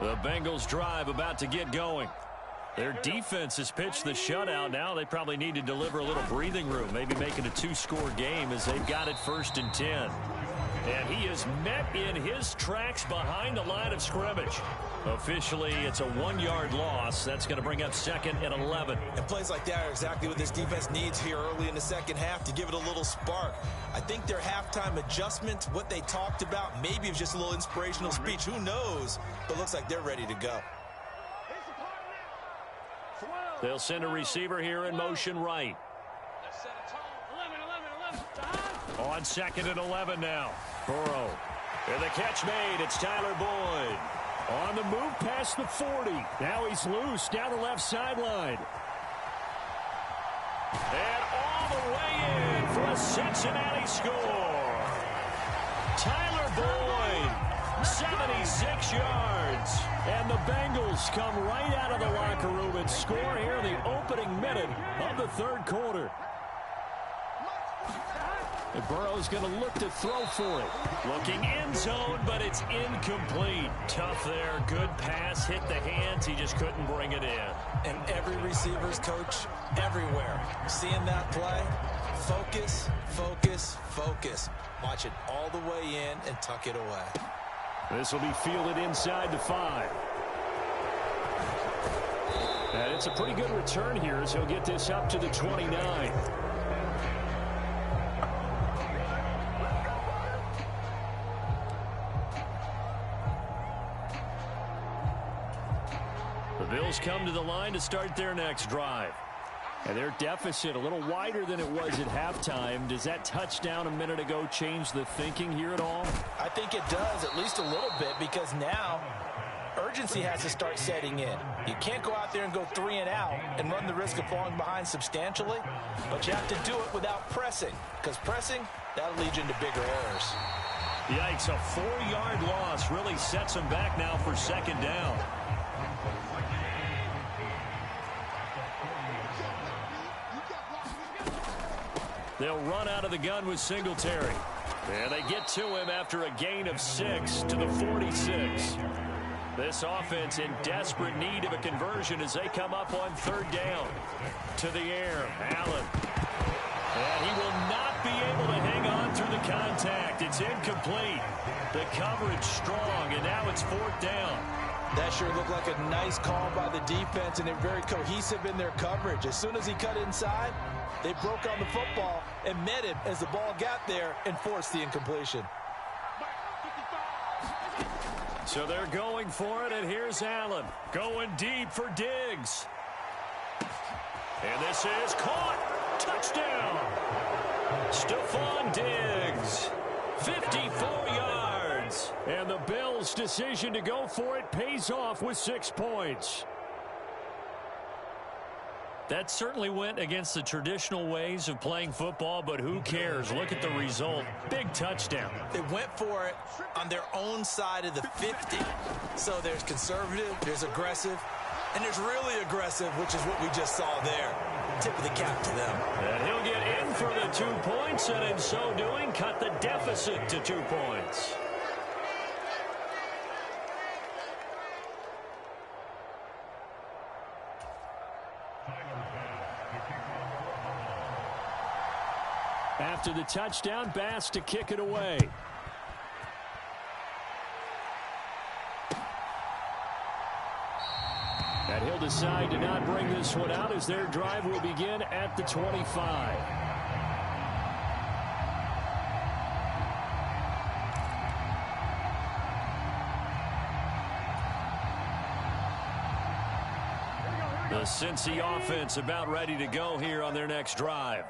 The Bengals drive about to get going. Their defense has pitched the shutout. Now they probably need to deliver a little breathing room, maybe make it a two-score game as they've got it 1st and 10. And he is met in his tracks behind the line of scrimmage. Officially, it's a 1-yard loss. That's going to bring up 2nd and 11. And plays like that are exactly what this defense needs here early in the second half to give it a little spark. I think their halftime adjustment, what they talked about, maybe it was just a little inspirational speech. Who knows? But looks like they're ready to go. They'll send a receiver here in motion right. On 2nd and 11 now. Burrow. And the catch made. It's Tyler Boyd. On the move past the 40. Now he's loose down the left sideline. And all the way in for a Cincinnati score. Tyler Boyd, 76 yards. And the Bengals come right out of the locker room and score here in the opening minute of the third quarter. And Burrow's going to look to throw for it. Looking end zone, but it's incomplete. Tough there. Good pass. Hit the hands. He just couldn't bring it in. And every receiver's coach everywhere. Seeing that play, focus, focus, focus. Watch it all the way in and tuck it away. This will be fielded inside the 5. And it's a pretty good return here as he'll get this up to the 29. The Bills come to the line to start their next drive. And their deficit a little wider than it was at halftime. Does that touchdown a minute ago change the thinking here at all? I think it does, at least a little bit, because now urgency has to start setting in. You can't go out there and go 3 and out and run the risk of falling behind substantially, but you have to do it without pressing, because pressing, that'll lead you into bigger errors. Yikes, a 4-yard loss really sets them back now for 2nd down. They'll run out of the gun with Singletary. And they get to him after a gain of 6 to the 46. This offense in desperate need of a conversion as they come up on 3rd down. To the air, Allen. And he will not be able to hang on through the contact. It's incomplete. The coverage strong, and now it's 4th down. That sure looked like a nice call by the defense, and they're very cohesive in their coverage. As soon as he cut inside, they broke on the football and met him as the ball got there and forced the incompletion. So they're going for it, and here's Allen going deep for Diggs. And this is caught. Touchdown. Stephon Diggs. 54 yards. And the Bills' decision to go for it pays off with 6 points. That certainly went against the traditional ways of playing football, but who cares? Look at the result. Big touchdown. They went for it on their own side of the 50. So there's conservative, there's aggressive, and there's really aggressive, which is what we just saw there. Tip of the cap to them. And he'll get in for the 2 points, and in so doing, cut the deficit to 2 points. After the touchdown, Bass to kick it away. And he'll decide to not bring this one out as their drive will begin at the 25. The Cincy offense about ready to go here on their next drive.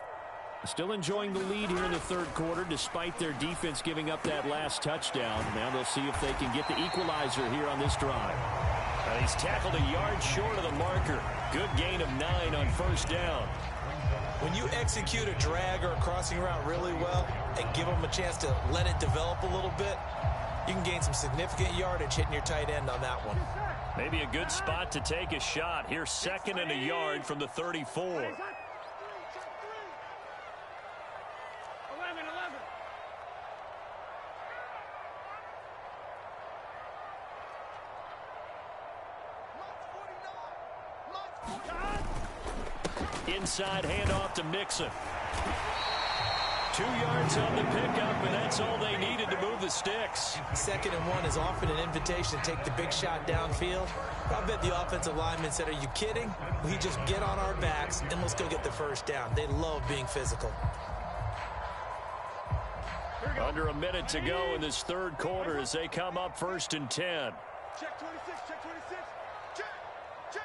Still enjoying the lead here in the third quarter despite their defense giving up that last touchdown. Now they'll see if they can get the equalizer here on this drive. He's tackled a yard short of the marker. Good gain of 9 on 1st down. When you execute a drag or a crossing route really well and give them a chance to let it develop a little bit, you can gain some significant yardage hitting your tight end on that one. Maybe a good spot to take a shot. Here's 2nd and a yard from the 34. Inside handoff to Mixon. 2 yards on the pickup, and that's all they needed to move the sticks. 2nd and 1 is often an invitation to take the big shot downfield. I bet the offensive lineman said, are you kidding? We just get on our backs, and let's go get the first down. They love being physical. Under a minute to go in this 3rd quarter as they come up 1st and 10. Check 26, check 26. Check, check,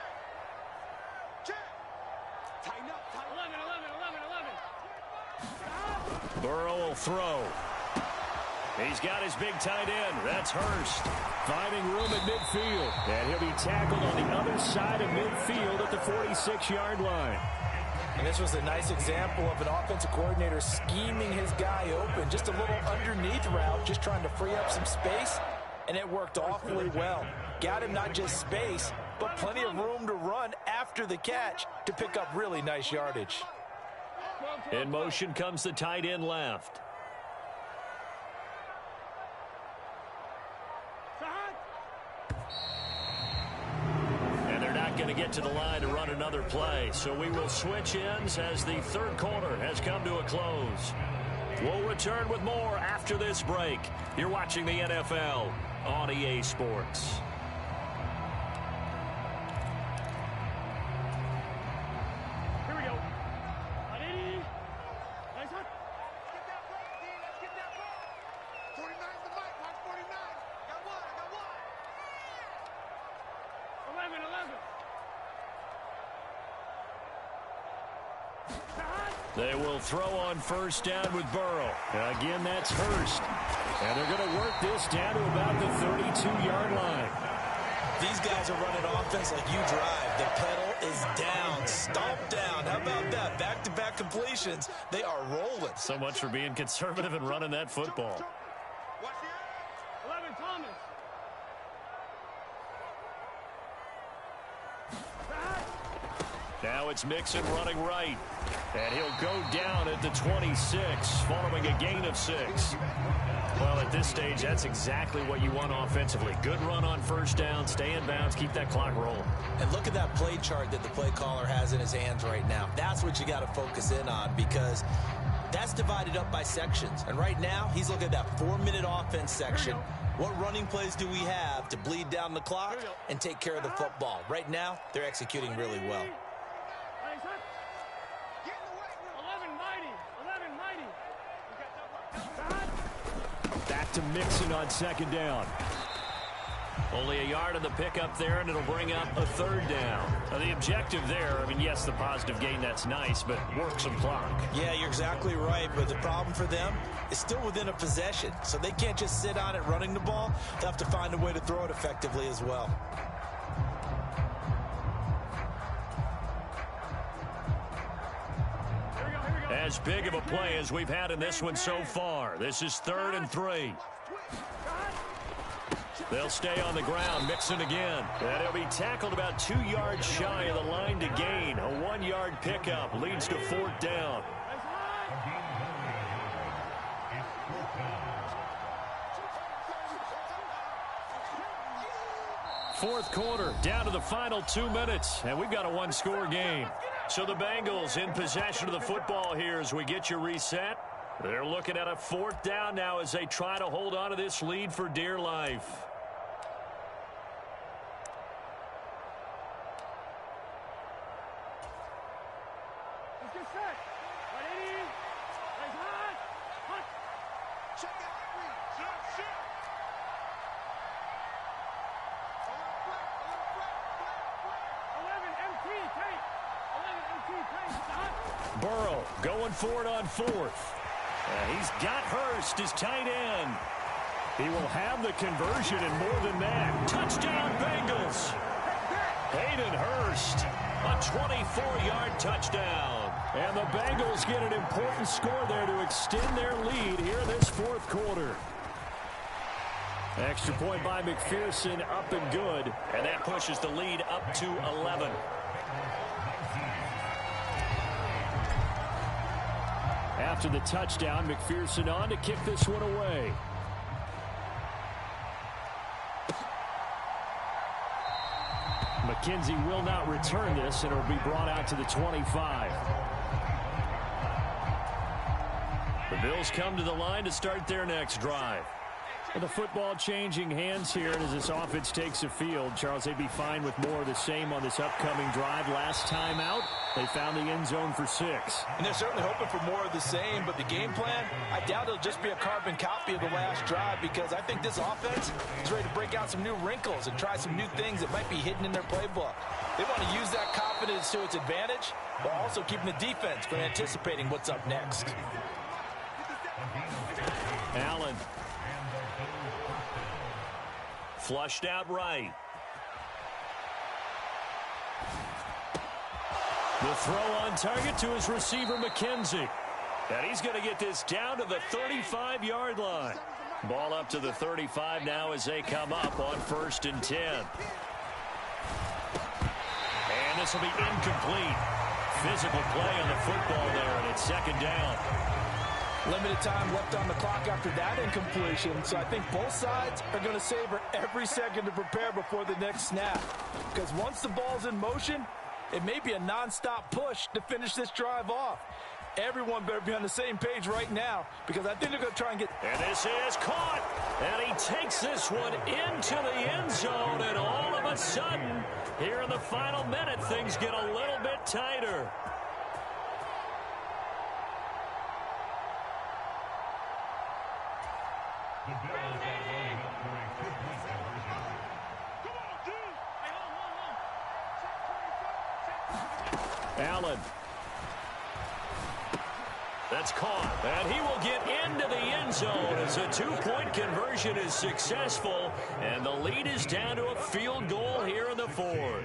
check. Tighten up, tighten up. 11. Burrow will throw. He's got his big tight end. That's Hurst. Finding room at midfield. And he'll be tackled on the other side of midfield at the 46-yard line. And this was a nice example of an offensive coordinator scheming his guy open. Just a little underneath route, just trying to free up some space. And it worked awfully well. Got him not just space, but plenty of room to run after the catch to pick up really nice yardage. In motion comes the tight end left. And they're not going to get to the line to run another play. So we will switch ends as the 3rd quarter has come to a close. We'll return with more after this break. You're watching the NFL on EA Sports. Here we go. Ready? Nice hot. Let's get that ball, D. Let's get that ball. 49's the mic. Mark 49. Got one. I got one. 11. They will throw on 1st down with Burrow. Again, that's Hurst. And they're going to work this down to about the 32-yard line. These guys are running offense like you drive. The pedal is down, stomp down. How about that? Back-to-back completions. They are rolling. So much for being conservative and running that football. Watch here. 11, Thomas. Now it's Mixon running right. And he'll go down at the 26, following a gain of 6. Well, at this stage, that's exactly what you want offensively. Good run on 1st down, stay in bounds, keep that clock rolling. And look at that play chart that the play caller has in his hands right now. That's what you got to focus in on, because that's divided up by sections. And right now, he's looking at that 4-minute offense section. What running plays do we have to bleed down the clock and take care of the football? Right now, they're executing really well. Back to Mixon on 2nd down. Only a yard on the pickup there, and it'll bring up a 3rd down. Now, the objective there, I mean, yes, the positive gain, that's nice, but work some clock. Yeah, you're exactly right, but the problem for them is still within a possession, so they can't just sit on it running the ball. They'll have to find a way to throw it effectively as well. As big of a play as we've had in this one so far. This is 3rd and 3. They'll stay on the ground. Mixon again. And he'll be tackled about 2 yards shy of the line to gain. A 1-yard pickup leads to 4th down. Fourth quarter, down to the final 2 minutes, and we've got a 1-score game. So the Bengals in possession of the football here as we get you reset. They're looking at a 4th down now as they try to hold on to this lead for dear life. Let's get set. Ready? Nice hot. Hot. Check that read. Shit. Burrow going for it on 4th. He's got Hurst, his tight end. He will have the conversion and more than that. Touchdown, Bengals. Hayden Hurst, a 24-yard touchdown. And the Bengals get an important score there to extend their lead here in this 4th quarter. Extra point by McPherson, up and good. And that pushes the lead up to 11. After the touchdown, McPherson on to kick this one away. McKenzie will not return this, and it will be brought out to the 25. The Bills come to the line to start their next drive. With the football changing hands here as this offense takes the field, Charles, they'd be fine with more of the same on this upcoming drive. Last time out, they found the end zone for 6. And they're certainly hoping for more of the same, but the game plan, I doubt it'll just be a carbon copy of the last drive, because I think this offense is ready to break out some new wrinkles and try some new things that might be hidden in their playbook. They want to use that confidence to its advantage, while also keeping the defense from anticipating what's up next. Allen. Flushed out right. The throw on target to his receiver, McKenzie. And he's going to get this down to the 35-yard line. Ball up to the 35 now as they come up on 1st and 10. And this will be incomplete. Physical play on the football there, and it's 2nd down. Limited time left on the clock after that incompletion, so I think both sides are going to savor every second to prepare before the next snap. Because once the ball's in motion, it may be a nonstop push to finish this drive off. Everyone better be on the same page right now, because I think they're going to try and get... And this is caught, and he takes this one into the end zone, and all of a sudden, here in the final minute, things get a little bit tighter. Allen. That's caught, and he will get into the end zone as a 2-point conversion is successful, and the lead is down to a field goal here in the 4th.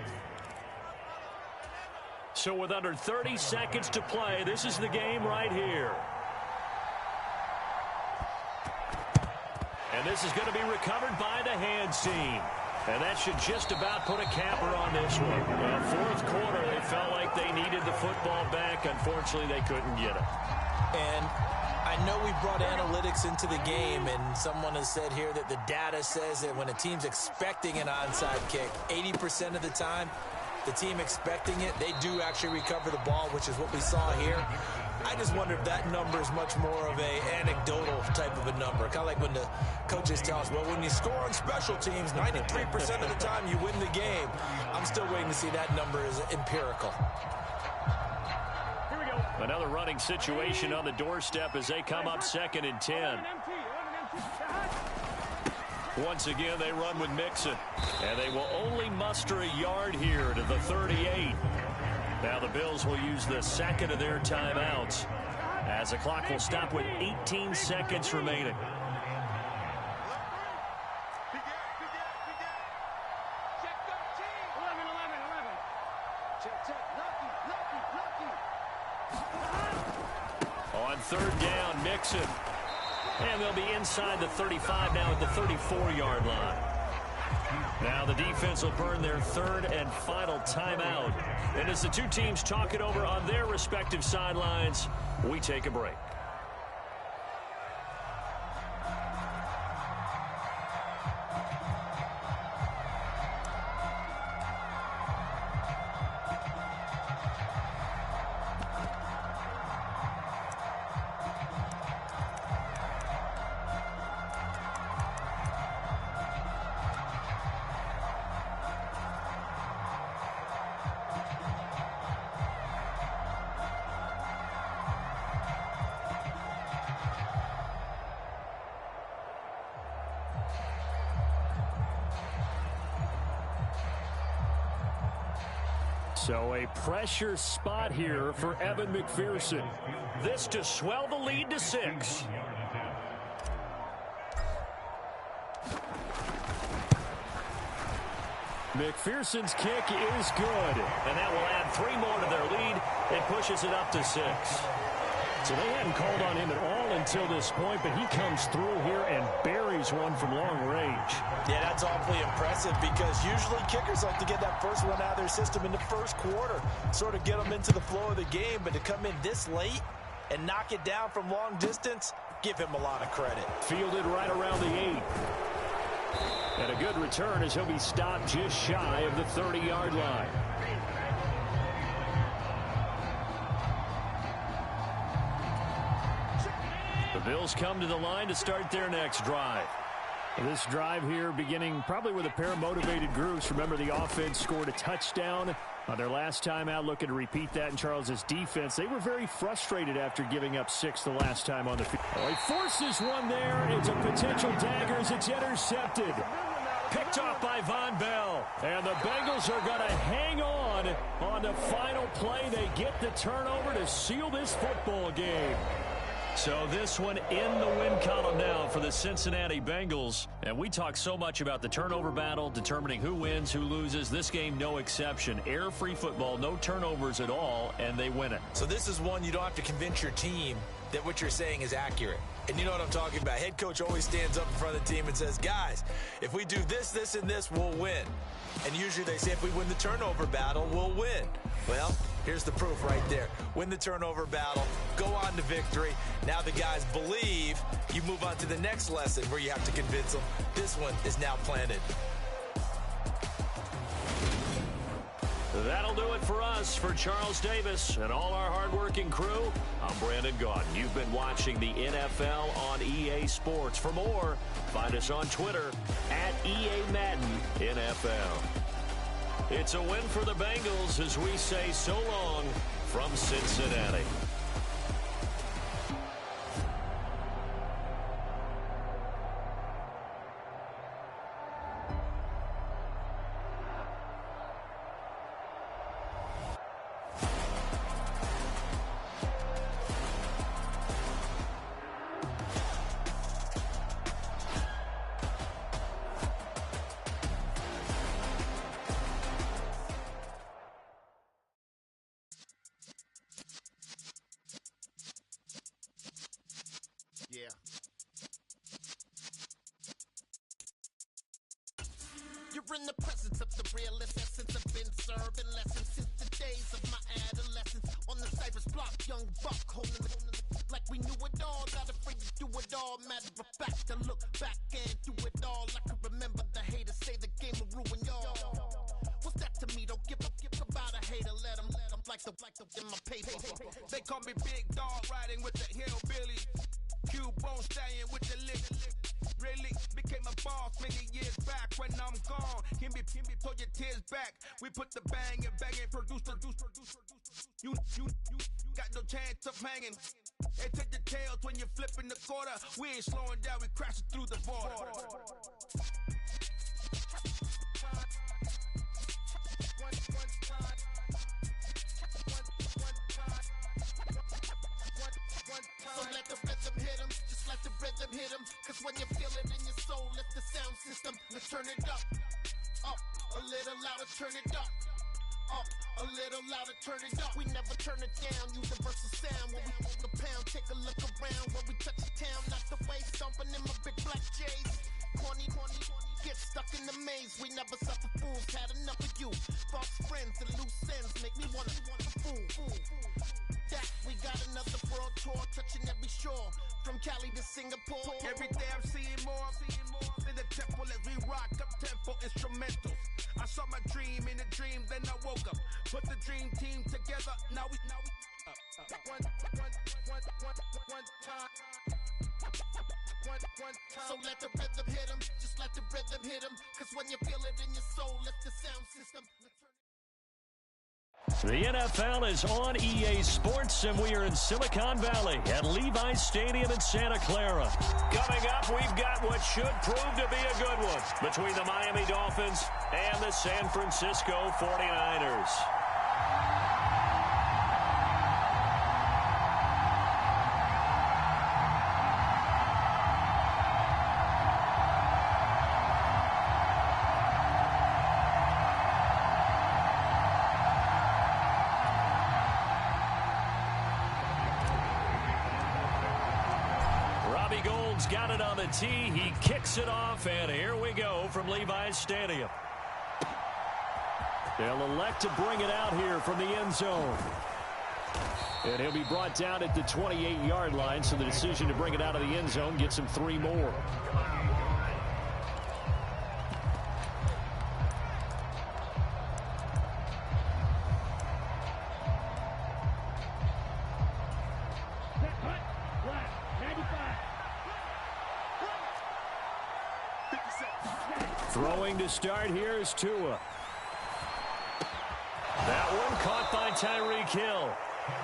So with under 30 seconds to play, this is the game right here. And this is going to be recovered by the hands team. And that should just about put a capper on this one. Well, 4th quarter, they felt like they needed the football back. Unfortunately, they couldn't get it. And I know we brought analytics into the game, and someone has said here that the data says that when a team's expecting an onside kick, 80% of the time, the team expecting it, they do actually recover the ball, which is what we saw here. I just wonder if that number is much more of a anecdotal type of a number. Kind of like when the coaches tell us, well, when you score on special teams, 93% of the time you win the game. I'm still waiting to see that number is empirical. Here we go. Another running situation on the doorstep as they come up 2nd and 10. Once again, they run with Mixon, and they will only muster a yard here to the 38. Now the Bills will use the 2nd of their timeouts as the clock will stop with 18 seconds remaining. On 3rd down, Mixon. And they'll be inside the 35 now at the 34-yard line. Now the defense will burn their 3rd and final timeout. And as the two teams talk it over on their respective sidelines, we take a break. So a pressure spot here for Evan McPherson. This to swell the lead to 6. McPherson's kick is good, and that will add 3 more to their lead. It pushes it up to 6. So they hadn't called on him at all until this point, but he comes through here and buries one from long range. Yeah, that's awfully impressive because usually kickers like to get that first one out of their system in the 1st quarter, sort of get them into the flow of the game, but to come in this late and knock it down from long distance, give him a lot of credit. Fielded right around the 8. And a good return as he'll be stopped just shy of the 30-yard line. The Bills come to the line to start their next drive. This drive here beginning probably with a pair of motivated groups. Remember, the offense scored a touchdown on their last time out, looking to repeat that in Charles's defense. They were very frustrated after giving up 6 the last time on the field. Oh, he forces one there. It's a potential dagger as it's intercepted. Picked off by Von Bell. And the Bengals are going to hang on the final play. They get the turnover to seal this football game. So this one in the win column now for the Cincinnati Bengals. And we talk so much about the turnover battle, determining who wins, who loses. This game, no exception. Error-free football, no turnovers at all, and they win it. So this is one you don't have to convince your team that what you're saying is accurate. And you know what I'm talking about. Head coach always stands up in front of the team and says, guys, if we do this, this, and this, we'll win. And usually they say if we win the turnover battle, we'll win. Well, here's the proof right there. Win the turnover battle, go on to victory. Now the guys believe. You move on to the next lesson where you have to convince them. This one is now planted. That'll do it for us. For Charles Davis and all our hardworking crew, I'm Brandon Gaudin. You've been watching the NFL on EA Sports. For more, find us on Twitter at EA Madden NFL. It's a win for the Bengals as we say so long from Cincinnati. Yeah. You're in the presence of the realest essence. I've been serving lessons since the days of my adolescence. On the Cypress block, young buck holding it like we knew it all. Not afraid to do it all. Matter of fact, to look back and do it all. I can remember the haters say the game will ruin y'all. What's that to me? Don't give about a hater. Let them like the in my paper. They call me Big Dog, riding with the hillbilly. Q-Bone stallion with the lick. Really became a boss many years back. When I'm gone, him be pull your tears back. We put the bang and produce. You got no chance of hanging. And take the tails when you're flipping the quarter. We ain't slowing down, we crashing through the border. So let the rhythm hit him, just let the rhythm hit him. Cause when you feel it in your soul, lift the sound system. Let's turn it up, a little louder, turn it up, a little louder, turn it up. We never turn it down, universal sound. When we hold the pound, take a look around. When we touch the town, not the way, stomping in my big black J's. Corny, get stuck in the maze. We never suffer fools, had enough of you. False friends and loose ends make me wanna fool. That we got another world tour, touching every shore, from Cali to Singapore. Every day I'm seeing more in the temple as we rock up tempo instrumentals. I saw my dream in a dream, then I woke up. Put the dream team together. Now we one time. So let the rhythm hit him, just let the rhythm hit him. Cause when you feel it in your soul, lift the sound system. The NFL is on EA Sports, and we are in Silicon Valley at Levi's Stadium in Santa Clara. Coming up, we've got what should prove to be a good one between the Miami Dolphins and the San Francisco 49ers. Got it on the tee. He kicks it off, and here we go from Levi's Stadium. They'll elect to bring it out here from the end zone. And he'll be brought down at the 28-yard line, so the decision to bring it out of the end zone gets him 3 more. Throwing to start here is Tua. That one caught by Tyreek Hill.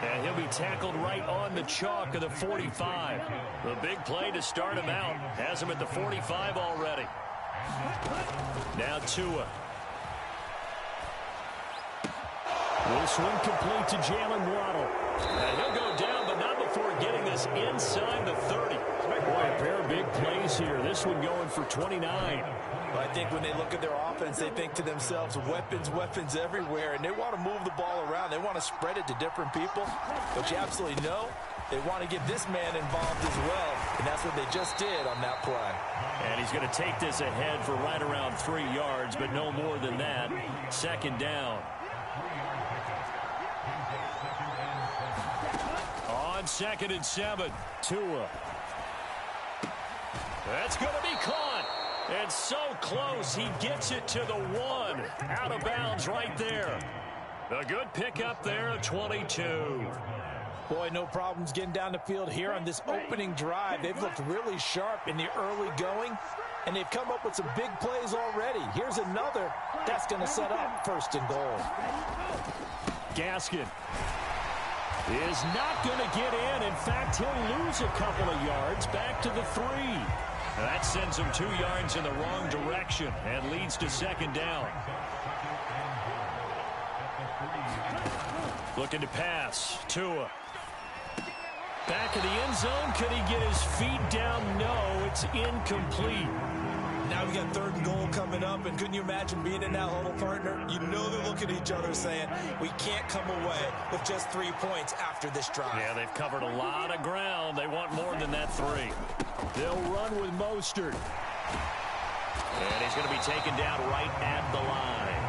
And he'll be tackled right on the chalk of the 45. The big play to start him out. Has him at the 45 already. Now Tua. This one complete to Jalen Waddle. And he'll go down, but not before getting this inside the 30. Boy, a pair of big plays here. This one going for 29. I think when they look at their offense, they think to themselves, weapons everywhere, and they want to move the ball around. They want to spread it to different people. But you absolutely know they want to get this man involved as well, and that's what they just did on that play. And he's going to take this ahead for right around 3 yards, but no more than that. Second down. On 2nd and 7, Tua. That's going to be caught. And so close, he gets it to the 1. Out of bounds right there. A good pickup there of 22. Boy, no problems getting down the field here on this opening drive. They've looked really sharp in the early going, and they've come up with some big plays already. Here's another that's going to set up 1st and goal. Gaskin is not going to get in. In fact, he'll lose a couple of yards back to the 3. That sends him 2 yards in the wrong direction and leads to 2nd down. Looking to pass. Tua. Back of the end zone. Could he get his feet down? No, it's incomplete. Now we got 3rd and goal coming up, and couldn't you imagine being in that huddle, partner? You know they're looking at each other saying, we can't come away with just 3 points after this drive. Yeah, they've covered a lot of ground. They want more than that 3. They'll run with Mostert. And he's going to be taken down right at the line.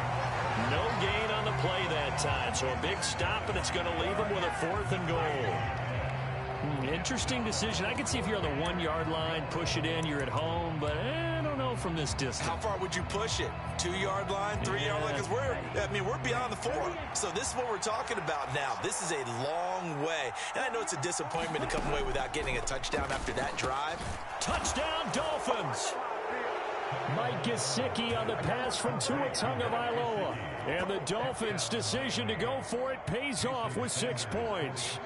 No gain on the play that time, so a big stop, and it's going to leave him with a 4th and goal. Interesting decision. I can see if you're on the 1-yard line, push it in, you're at home, but I don't know from this distance. How far would you push it? 2-yard line, 3-yard line? Because we're beyond the 4. So this is what we're talking about now. This is a long way. And I know it's a disappointment to come away without getting a touchdown after that drive. Touchdown, Dolphins! Mike Gesicki on the pass from Tua Tagovailoa. And the Dolphins' decision to go for it pays off with 6 points.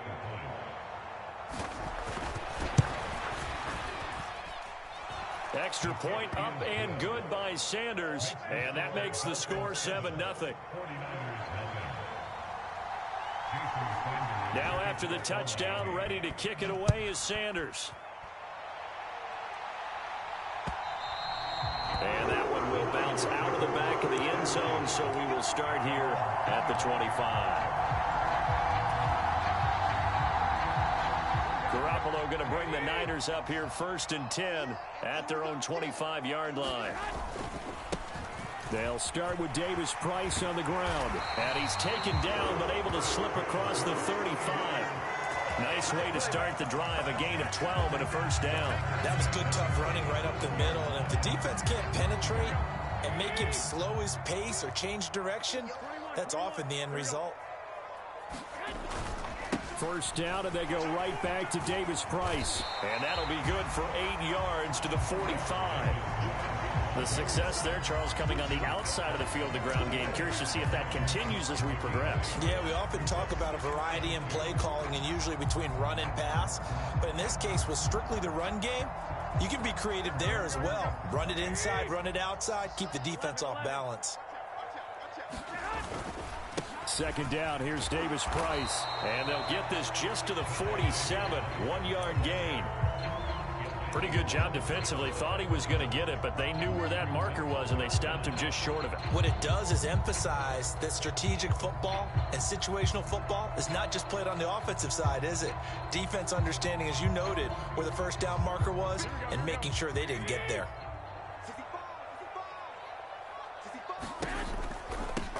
Extra point up and good by Sanders. And that makes the score 7-0. Now after the touchdown, ready to kick it away is Sanders. And that one will bounce out of the back of the end zone, so we will start here at the 25. Garoppolo going to bring the Niners up here 1st and 10 at their own 25-yard line. They'll start with Davis Price on the ground. And he's taken down but able to slip across the 35. Nice way to start the drive, a gain of 12 and a 1st down. That was good, tough running right up the middle. And if the defense can't penetrate and make him slow his pace or change direction, that's often the end result. 1st down, and they go right back to Davis Price. And that'll be good for 8 yards to the 45. The success there, Charles, coming on the outside of the field, the ground game. Curious to see if that continues as we progress. Yeah, we often talk about a variety in play calling and usually between run and pass. But in this case, with strictly the run game, you can be creative there as well. Run it inside, run it outside, keep the defense off balance. 2nd down, here's Davis Price. And they'll get this just to the 47, 1-yard gain. Pretty good job defensively. Thought he was going to get it, but they knew where that marker was, and they stopped him just short of it. What it does is emphasize that strategic football and situational football is not just played on the offensive side, is it? Defense understanding, as you noted, where the 1st down marker was and making sure they didn't get there.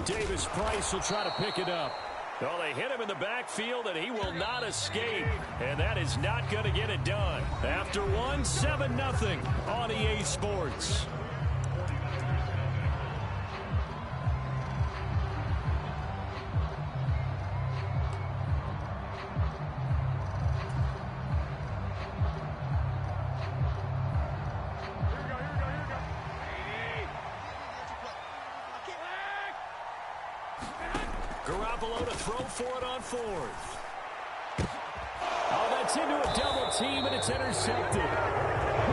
Davis Price will try to pick it up. Well, they hit him in the backfield, and he will not escape. And that is not going to get it done. After 7-0 on EA Sports. Garoppolo to throw for it on fourth. Oh, that's into a double team, and it's intercepted.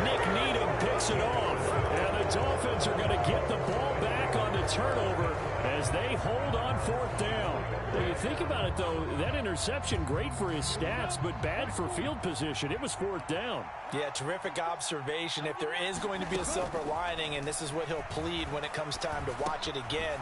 Nick Needham picks it off. And the Dolphins are going to get the ball back on the turnover as they hold on fourth down. Well, you think about it, though, that interception, great for his stats, but bad for field position. It was fourth down. Yeah, terrific observation. If there is going to be a silver lining, and this is what he'll plead when it comes time to watch it again,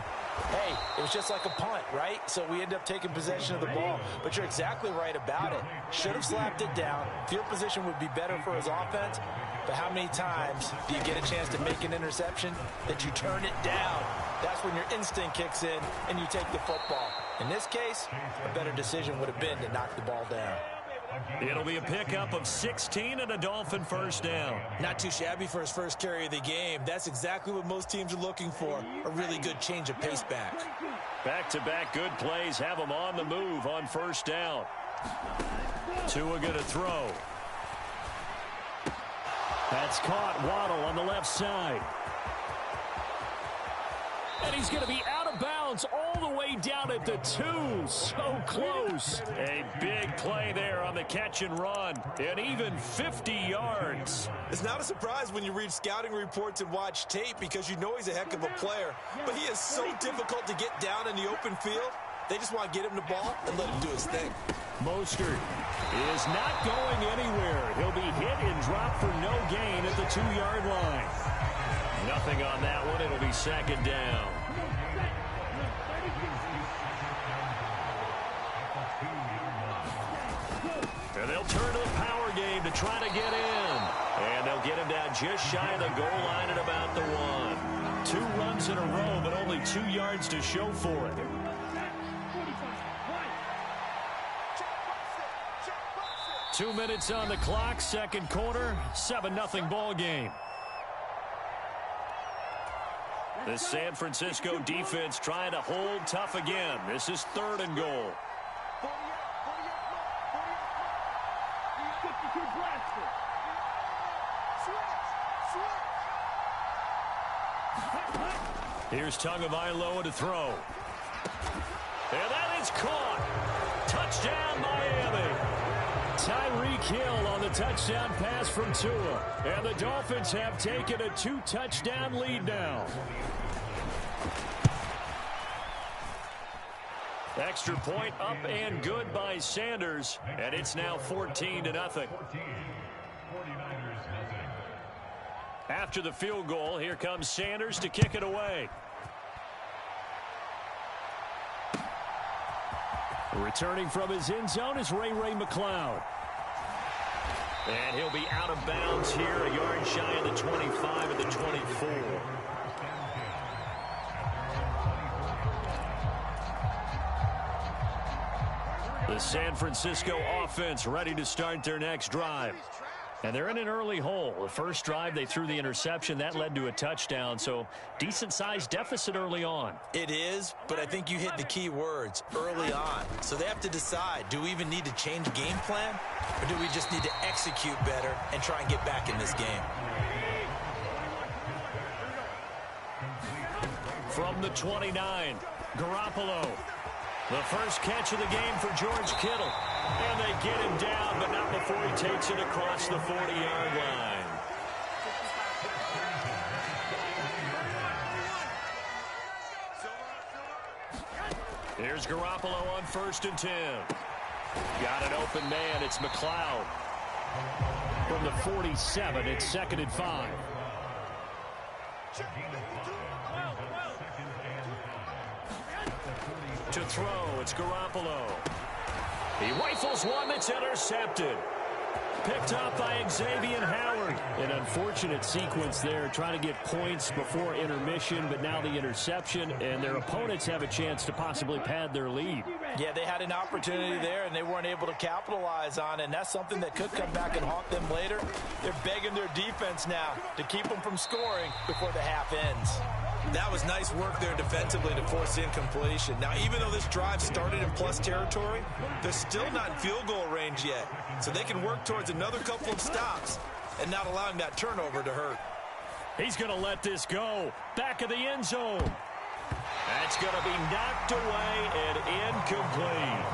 hey, it was just like a punt, right? So we end up taking possession of the ball. But you're exactly right about it. Should have slapped it down. Field position would be better for his offense. But how many times do you get a chance to make an interception that you turn it down? That's when your instinct kicks in and you take the football. In this case, a better decision would have been to knock the ball down. It'll be a pickup of 16 and a Dolphin first down. Not too shabby for his first carry of the game. That's exactly what most teams are looking for, a really good change of pace back. Back-to-back good plays have them on the move on first down. Tua going to throw. That's caught. Waddle on the left side. And he's going to be out of bounds all the way down at the 2. So close. A big play there on the catch and run. And even 50 yards. It's not a surprise when you read scouting reports and watch tape because you know he's a heck of a player. But he is so difficult to get down in the open field. They just want to get him the ball and let him do his thing. Mostert is not going anywhere. He'll be hit and dropped for no gain at the 2-yard line. Nothing on that one. It'll be second down. And they'll turn to the power game to try to get in. And they'll get him down just shy of the goal line at about the 1. 2 runs in a row, but only 2 yards to show for it. Two minutes on the clock, second quarter, 7-0 ball game. The San Francisco defense trying to hold tough again. This is 3rd and goal. Here's Tagovailoa to throw. And that is caught. Touchdown, Miami. Tyreek Hill on the touchdown pass from Tua. And the Dolphins have taken a 2-touchdown lead now. Extra point up and good by Sanders. And it's now 14-0. After the field goal, here comes Sanders to kick it away. Returning from his end zone is Ray McCloud. And he'll be out of bounds here, a yard shy of the 25 at the 24. The San Francisco offense ready to start their next drive. And they're in an early hole. The first drive, they threw the interception. That led to a touchdown, so decent-sized deficit early on. It is, but I think you hit the key words, early on. So they have to decide, do we even need to change game plan, or do we just need to execute better and try and get back in this game? From the 29, Garoppolo. The first catch of the game for George Kittle. And they get him down, but not before he takes it across the 40-yard line. Here's Garoppolo on 1st and 10. Got an open man. It's McCloud. From the 47, it's 2nd and 5. To throw, it's Garoppolo. He rifles one that's intercepted. Picked up by Xavier Howard. An unfortunate sequence there, trying to get points before intermission, but now the interception, and their opponents have a chance to possibly pad their lead. Yeah, they had an opportunity there, and they weren't able to capitalize on it, and that's something that could come back and haunt them later. They're begging their defense now to keep them from scoring before the half ends. That was nice work there defensively to force incompletion. Now, even though this drive started in plus territory, they're still not in field goal range yet. So they can work towards another couple of stops and not allowing that turnover to hurt. He's going to let this go. Back of the end zone. That's going to be knocked away and incomplete.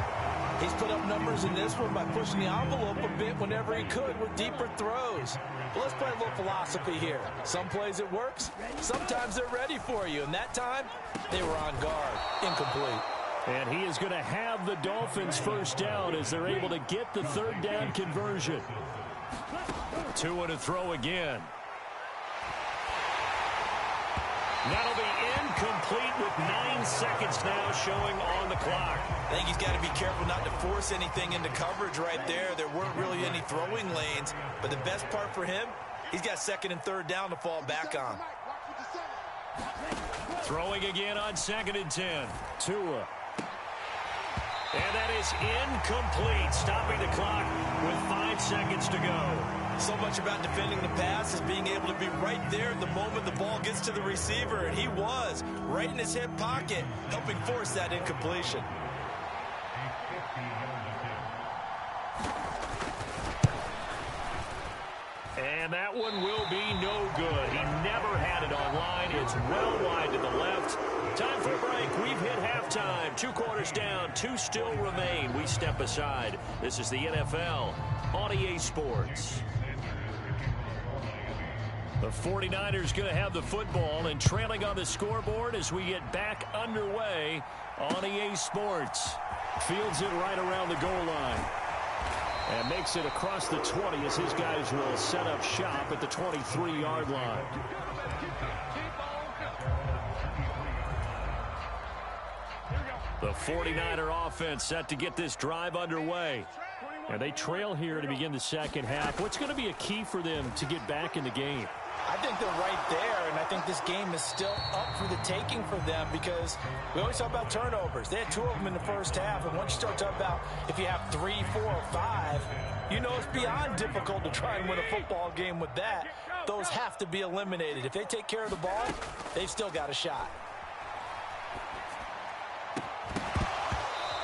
He's put up numbers in this one by pushing the envelope a bit whenever he could with deeper throws. But let's play a little philosophy here. Some plays it works, sometimes they're ready for you. And that time, they were on guard. Incomplete. And he is going to have the Dolphins first down as they're able to get the third down conversion. Tua to throw again. That'll be incomplete with 9 seconds now showing on the clock. I think he's got to be careful not to force anything into coverage right there. There weren't really any throwing lanes, but the best part for him, he's got second and third down to fall back on. Throwing again on 2nd and 10. Tua. And that is incomplete, stopping the clock with 5 seconds to go. So much about defending the pass is being able to be right there the moment the ball gets to the receiver, and he was right in his hip pocket, helping force that incompletion. And that one will be no good. He never had it online. It's well wide to the left. Time for a break. We've hit halftime. 2 quarters down. 2 still remain. We step aside. This is the NFL on EA Sports. The 49ers going to have the football and trailing on the scoreboard as we get back underway on EA Sports. Fields it right around the goal line. And makes it across the 20 as his guys will set up shop at the 23-yard line. The 49er offense set to get this drive underway. And they trail here to begin the second half. What's going to be a key for them to get back in the game? I think they're right there, and I think this game is still up for the taking for them because we always talk about turnovers. They had 2 of them in the first half, and once you start talking about if you have 3, 4, or 5, you know it's beyond difficult to try and win a football game with that. Those have to be eliminated. If they take care of the ball, they've still got a shot.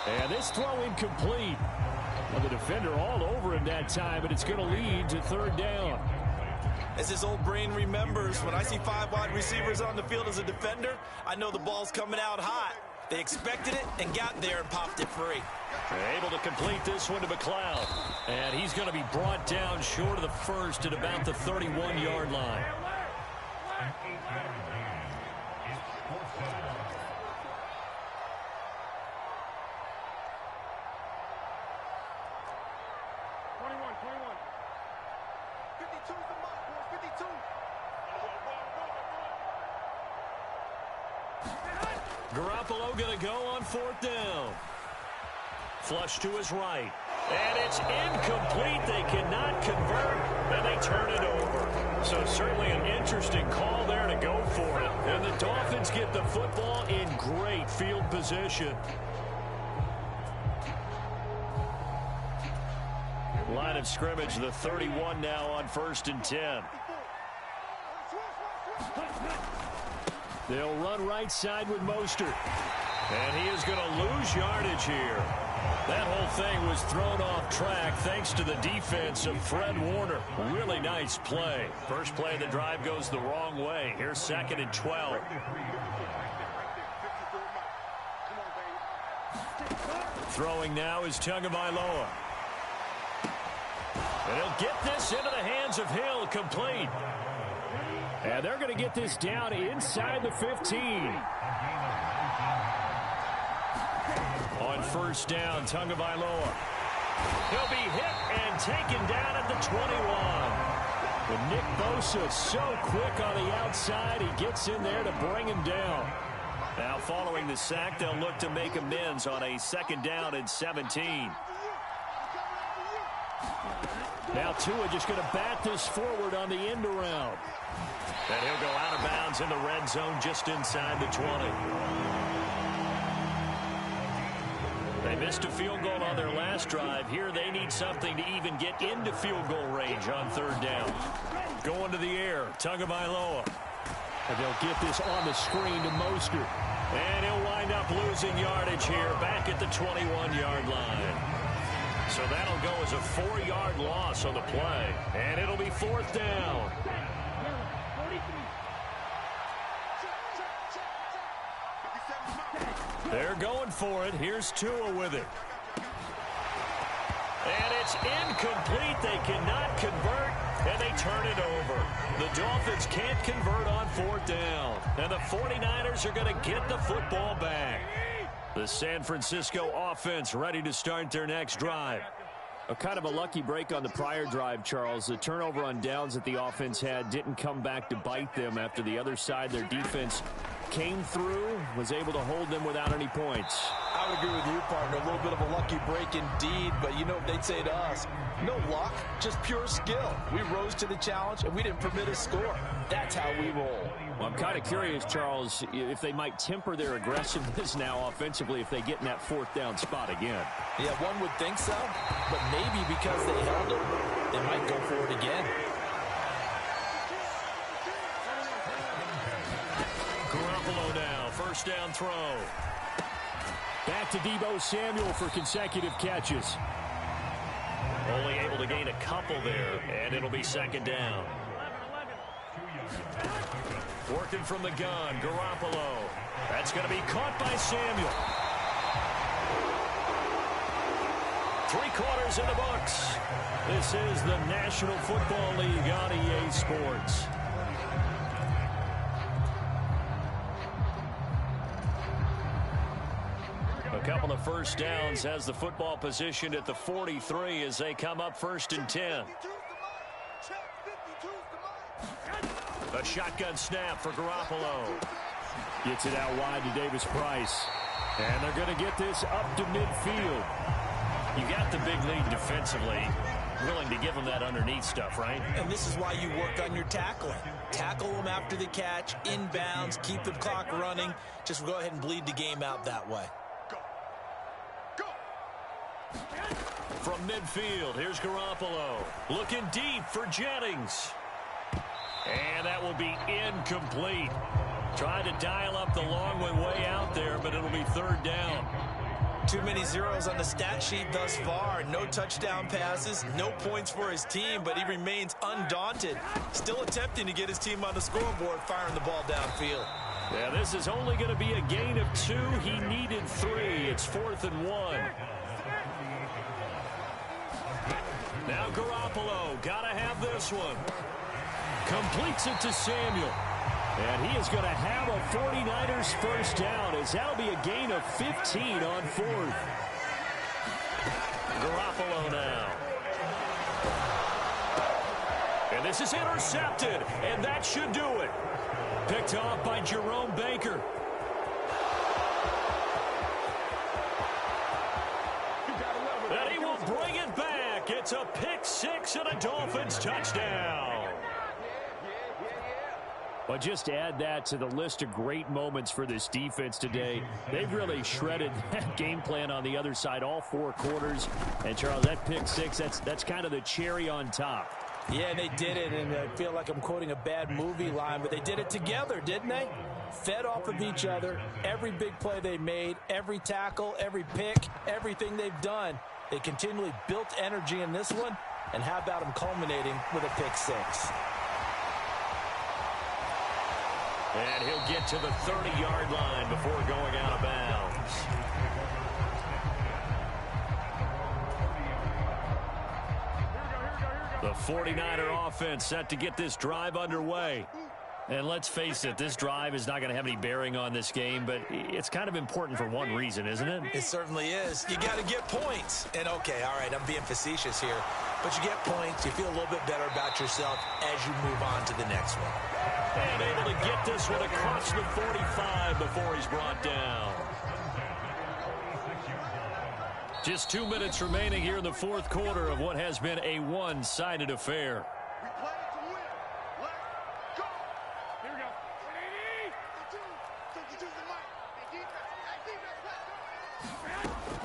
And this throw incomplete. Well, the defender all over him that time, but it's going to lead to third down. As his old brain remembers, when I see 5 wide receivers on the field as a defender, I know the ball's coming out hot. They expected it and got there and popped it free. They're able to complete this one to McLeod. And he's going to be brought down short of the first at about the 31-yard line. Garoppolo going to go on 4th down. Flush to his right. And it's incomplete. They cannot convert, and they turn it over. So certainly an interesting call there to go for it. And the Dolphins get the football in great field position. Line of scrimmage, the 31 now on 1st and 10. They'll run right side with Mostert. And he is going to lose yardage here. That whole thing was thrown off track thanks to the defense of Fred Warner. Really nice play. First play of the drive goes the wrong way. Here's 2nd and 12. Throwing now is Tagovailoa. And he'll get this into the hands of Hill, complete. And they're going to get this down inside the 15. On 1st down, Tagovailoa. He'll be hit and taken down at the 21. But Nick Bosa so quick on the outside, he gets in there to bring him down. Now following the sack, they'll look to make amends on a 2nd down and 17. Now Tua just going to bat this forward on the end around. And he'll go out of bounds in the red zone just inside the 20. They missed a field goal on their last drive. Here they need something to even get into field goal range on 3rd down. Going to the air, Tagovailoa. And they'll get this on the screen to Mostert. And he'll wind up losing yardage here back at the 21-yard line. So that'll go as a 4-yard loss on the play. And it'll be 4th down. They're going for it. Here's Tua with it. And it's incomplete. They cannot convert, and they turn it over. The Dolphins can't convert on 4th down, and the 49ers are going to get the football back. The San Francisco offense ready to start their next drive. A kind of a lucky break on the prior drive, Charles. The turnover on downs that the offense had didn't come back to bite them after the other side. Their defense came through, was able to hold them without any points. I would agree with you, partner. A little bit of a lucky break indeed, but you know what they'd say to us? No luck, just pure skill. We rose to the challenge, and we didn't permit a score. That's how we roll. Well, I'm kind of curious, Charles, if they might temper their aggressiveness now offensively if they get in that 4th down spot again. Yeah, one would think so, but maybe because they held it, they might go for it again. Garoppolo now, 1st down throw. Back to Deebo Samuel for consecutive catches. Only able to gain a couple there, and it'll be 2nd down. Working from the gun, Garoppolo. That's going to be caught by Samuel. 3 quarters in the books. This is the National Football League on EA Sports. A couple of 1st downs has the football positioned at the 43 as they come up 1st and 10. A shotgun snap for Garoppolo. Gets it out wide to Davis Price. And they're going to get this up to midfield. You got the big lead defensively. Willing to give them that underneath stuff, right? And this is why you work on your tackling. Tackle them after the catch, inbounds, keep the clock running. Just go ahead and bleed the game out that way. From midfield, here's Garoppolo. Looking deep for Jennings. And that will be incomplete. Tried to dial up the long way out there, but it'll be 3rd down. Too many zeros on the stat sheet thus far. No touchdown passes, no points for his team, but he remains undaunted. Still attempting to get his team on the scoreboard, firing the ball downfield. Yeah, this is only going to be a gain of 2. He needed 3. It's 4th and 1. Now Garoppolo, gotta have this one. Completes it to Samuel. And he is going to have a 49ers 1st down as that'll be a gain of 15 on 4th. Garoppolo now. And this is intercepted, and that should do it. Picked off by Jerome Baker. And he will bring it back. It's a pick 6 and a Dolphins touchdown. But just add that to the list of great moments for this defense today. They've really shredded that game plan on the other side all 4 quarters. And, Charles, that pick 6, that's kind of the cherry on top. Yeah, they did it, and I feel like I'm quoting a bad movie line, but they did it together, didn't they? Fed off of each other, every big play they made, every tackle, every pick, everything they've done. They continually built energy in this one, and how about them culminating with a pick 6? And he'll get to the 30-yard line before going out of bounds. The 49er offense set to get this drive underway. And let's face it, this drive is not going to have any bearing on this game, but it's kind of important for one reason, isn't it? It certainly is. You got to get points. And, okay, all right, I'm being facetious here. But you get points, you feel a little bit better about yourself as you move on to the next one. And able to get this one across the 45 before he's brought down. Just 2 minutes remaining here in the 4th quarter of what has been a one-sided affair.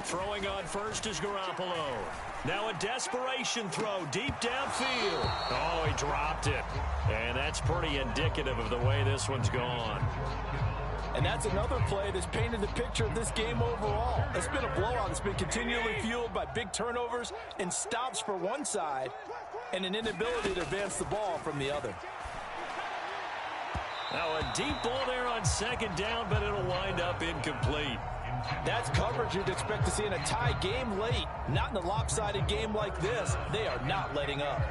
Throwing on first is Garoppolo. Now a desperation throw deep downfield. Oh, he dropped it. And that's pretty indicative of the way this one's gone. And that's another play that's painted the picture of this game overall. It's been a blowout. It's been continually fueled by big turnovers and stops for one side and an inability to advance the ball from the other. Now a deep ball there on second down, but it'll wind up incomplete. That's coverage you'd expect to see in a tie game late. Not in a lopsided game like this. They are not letting up.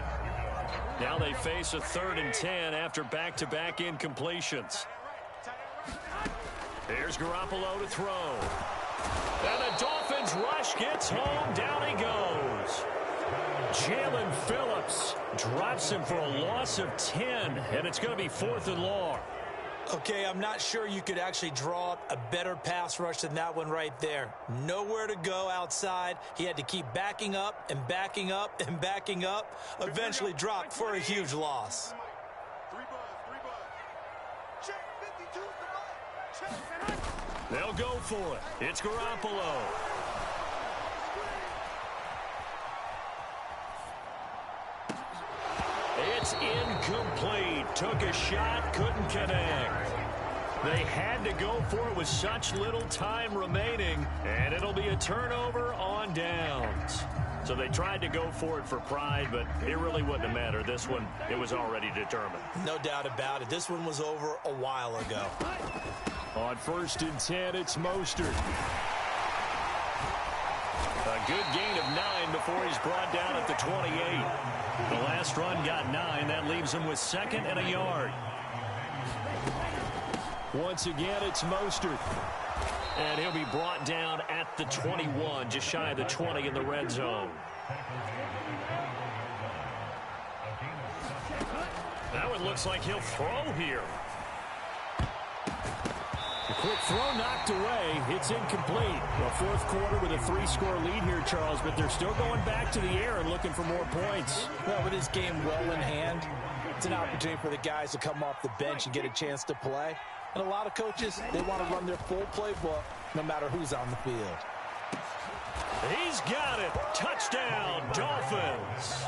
Now they face a 3rd and 10 after back-to-back incompletions. Here's Garoppolo to throw. And the Dolphins rush gets home. Down he goes. Jalen Phillips drops him for a loss of 10, and it's going to be 4th and long. Okay, I'm not sure you could actually draw up a better pass rush than that one right there. Nowhere to go outside. He had to keep backing up and backing up and backing up. Eventually dropped for a huge loss. They'll go for it. It's Garoppolo. It's incomplete. Took a shot, couldn't connect. They had to go for it with such little time remaining, and it'll be a turnover on downs. So they tried to go for it for pride, but it really wouldn't have mattered. This one, it was already determined. No doubt about it. This one was over a while ago. On 1st and 10, it's Mostert. A good gain of 9 before he's brought down at the 28. The last run got 9. That leaves him with 2nd and a yard. Once again, it's Mostert. And he'll be brought down at the 21, just shy of the 20 in the red zone. Now it looks like he'll throw here. A quick throw knocked away. It's incomplete. Well, 4th quarter with a 3-score lead here, Charles, but they're still going back to the air and looking for more points. Well, with this game well in hand, it's an opportunity for the guys to come off the bench and get a chance to play. And a lot of coaches, they want to run their full playbook no matter who's on the field. He's got it. Touchdown, Dolphins.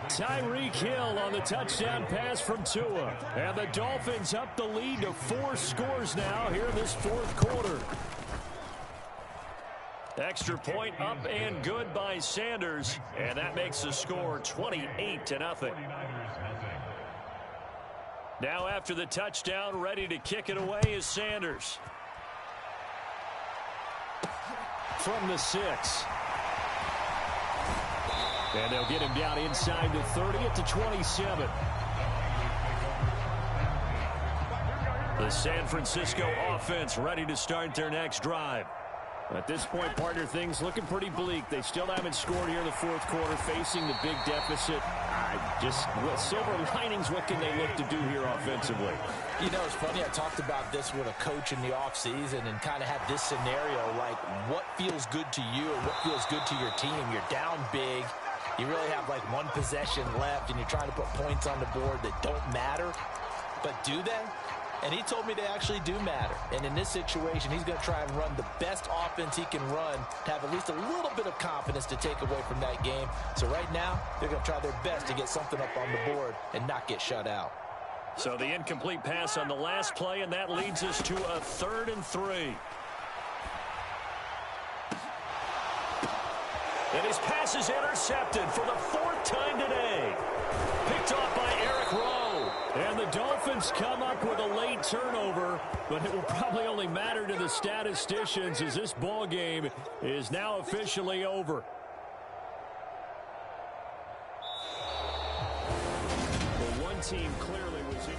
Tyreek Hill on the touchdown pass from Tua. And the Dolphins up the lead to 4 scores now here in this 4th quarter. Extra point up and good by Sanders. And that makes the score 28-0. Now after the touchdown, ready to kick it away is Sanders. From the 6. And they'll get him down inside the 30 at the 27. The San Francisco offense ready to start their next drive. At this point, partner, things looking pretty bleak. They still haven't scored here in the 4th quarter, facing the big deficit. Silver linings, what can they look to do here offensively? You know, it's funny, I talked about this with a coach in the offseason and kind of had this scenario, like what feels good to you or what feels good to your team. You're down big. You really have like 1 possession left, and you're trying to put points on the board that don't matter. But do they? And he told me they actually do matter. And in this situation, he's going to try and run the best offense he can run to have at least a little bit of confidence to take away from that game. So right now, they're going to try their best to get something up on the board and not get shut out. So the incomplete pass on the last play, and that leads us to a 3rd and 3. And his pass is intercepted for the 4th time today. Picked off by Eric Rowe. And the Dolphins come up with a late turnover, but it will probably only matter to the statisticians as this ball game is now officially over. The one team clearly was in.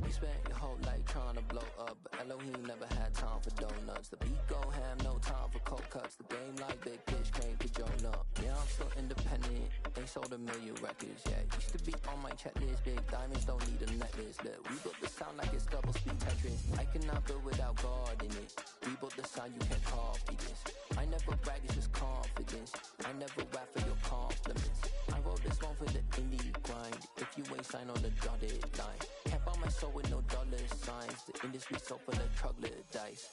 You spent your whole life trying to blow up, but Elohim never had time for donuts. The beat go ham, no time for cold cuts. The game like Big Fish came to join up. Yeah, I'm still independent, ain't sold a million records yet. Used to be on my checklist, big diamonds don't need a necklace. Look, we built the sound like it's double speed Tetris. I cannot build without God in it. We built the sound, you can't copy this. I never brag, it's just confidence. I never rap for your compliments. I wrote this one for the indie grind. If you ain't signed on the dotted line, can't buy my soul with no dollar signs. The industry so full of troglodytes.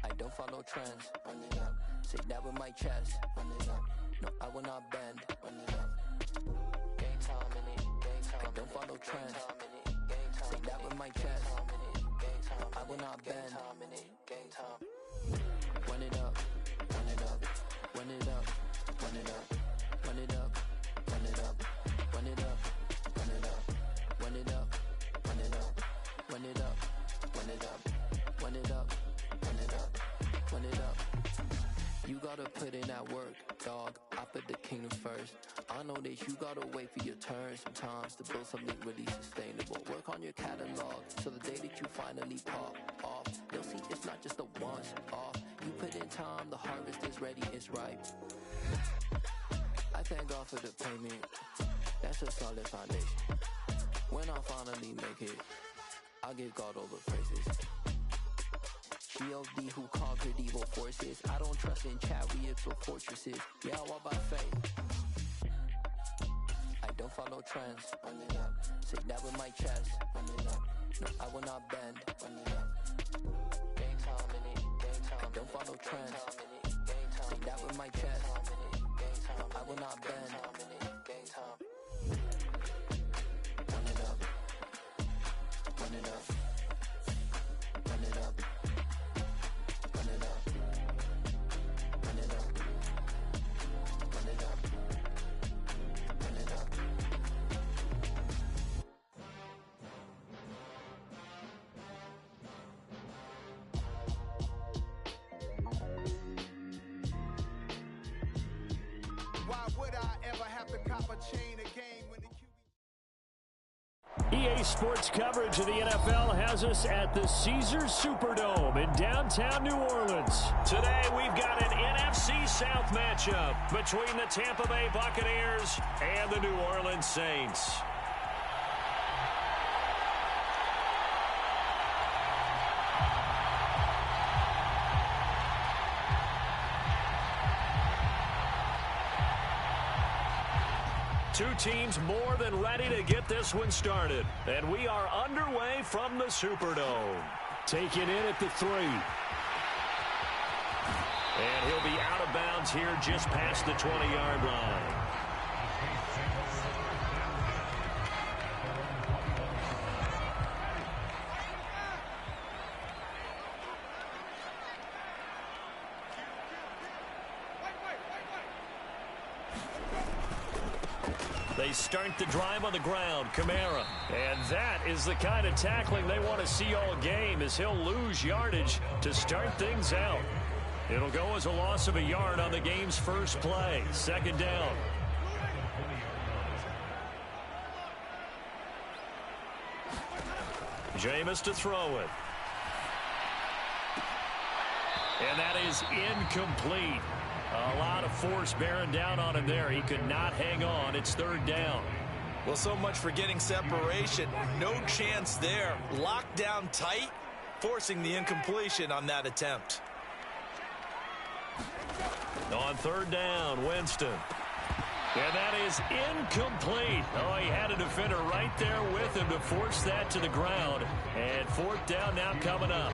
I don't follow trends. Run it up. Say that with my chest. Run it up. No, I will not bend. Run it up. Game time in it. Game time. I don't follow trends. Say that with my chest. I will not bend. Game time. Run it up. Run it up. Run it up. Run it up. Run it up. Run it up. Run it up. Run it up. Run it up. Run it up. Run it up. Run it up. Run it up. Run it up. Run it up. You gotta put in that work, dog. I put the kingdom first. I know that you gotta wait for your turn sometimes to build something really sustainable. Work on your catalog, so the day that you finally pop off, you'll see it's not just a once off. You put in time, the harvest is ready, it's ripe. I thank God for the payment. That's a solid foundation. When I finally make it, I'll give God all the praises. G.O.D. who conquered evil forces. I don't trust in chariots or fortresses. Yeah, I walk by faith. I don't follow trends. Run it up. Say that with my chest. Run it up. No, I will not bend. Run it up. Game time in it. Game time. I don't follow trends. Say that with my chest. No, I will not bend. Game time. Run it up. Run it up. Run it up. Run it up. Run it up. Run it up. Run it up. Why would I ever have to cop a chain again when the EA Sports coverage of the NFL has us at the Caesars Superdome in downtown New Orleans. Today, we've got an NFC South matchup between the Tampa Bay Buccaneers and the New Orleans Saints. Two teams more than ready to get this one started. And we are underway from the Superdome. Taken in at the 3. And he'll be out of bounds here just past the 20-yard line. They start the drive on the ground. Kamara. And that is the kind of tackling they want to see all game, as he'll lose yardage to start things out. It'll go as a loss of a yard on the game's first play. Second down. Jameis to throw it. And that is incomplete. A lot of force bearing down on him there. He could not hang on. It's third down. Well, so much for getting separation. No chance there. Locked down tight, forcing the incompletion on that attempt. On third down, Winston. And that is incomplete. Oh, he had a defender right there with him to force that to the ground. And fourth down now coming up.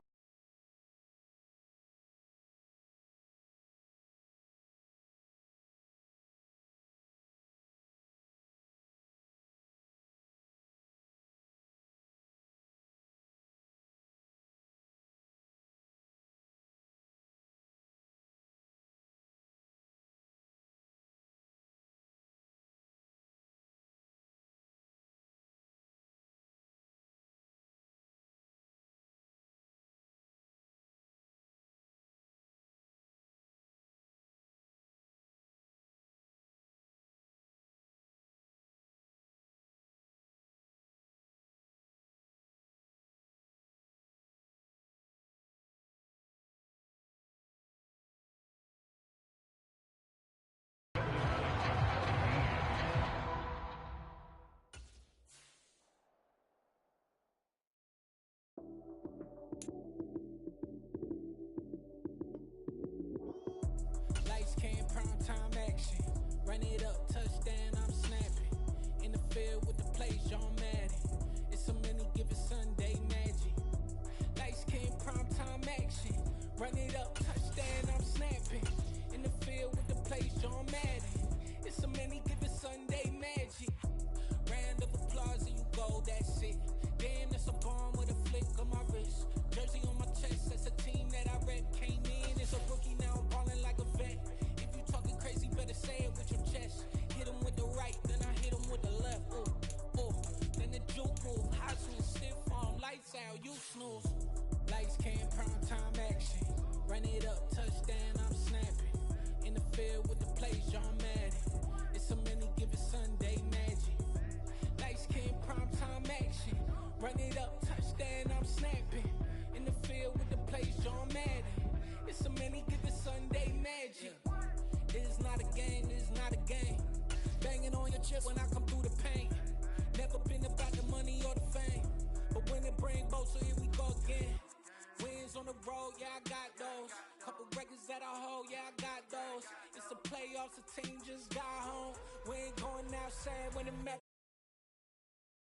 Run it up, touchdown, I'm snapping. In the field with the plays, John Madden. It's a many given Sunday magic. Light skin, primetime action. Run it up, touchdown, I'm snapping. In the field with the plays, John Madden. It's a many given Sunday magic. Round of applause and you go, that's it. Damn, that's a bomb with a flick on my wrist. Jersey on my chest, that's a team that I rep. Came in as a rookie, now I'm ballin' like a vet. If you talking crazy, better say it with your chest. Hit him with the right, then I hit him with the left. Ooh, ooh. Then the juke move, high swing, stiff arm, lights out, you snooze. Lights came, prime time action. Run it up, touchdown, I'm snapping. In the field with the plays, John Madden. It's a many given Sunday magic. Lights came, prime time action. Run it up, touchdown, I'm snapping. In the field with the plays, John Madden. It's a many given Sunday magic. It is not a game, it is not a game. Banging on your chest when I come through the pain. Never been about the money or the fame. But when it bring both, so here we go again. Wins on the road, yeah, I got those. Couple records that I hold, yeah, I got those. It's the playoffs, the team just got home. We ain't going outside when it matters.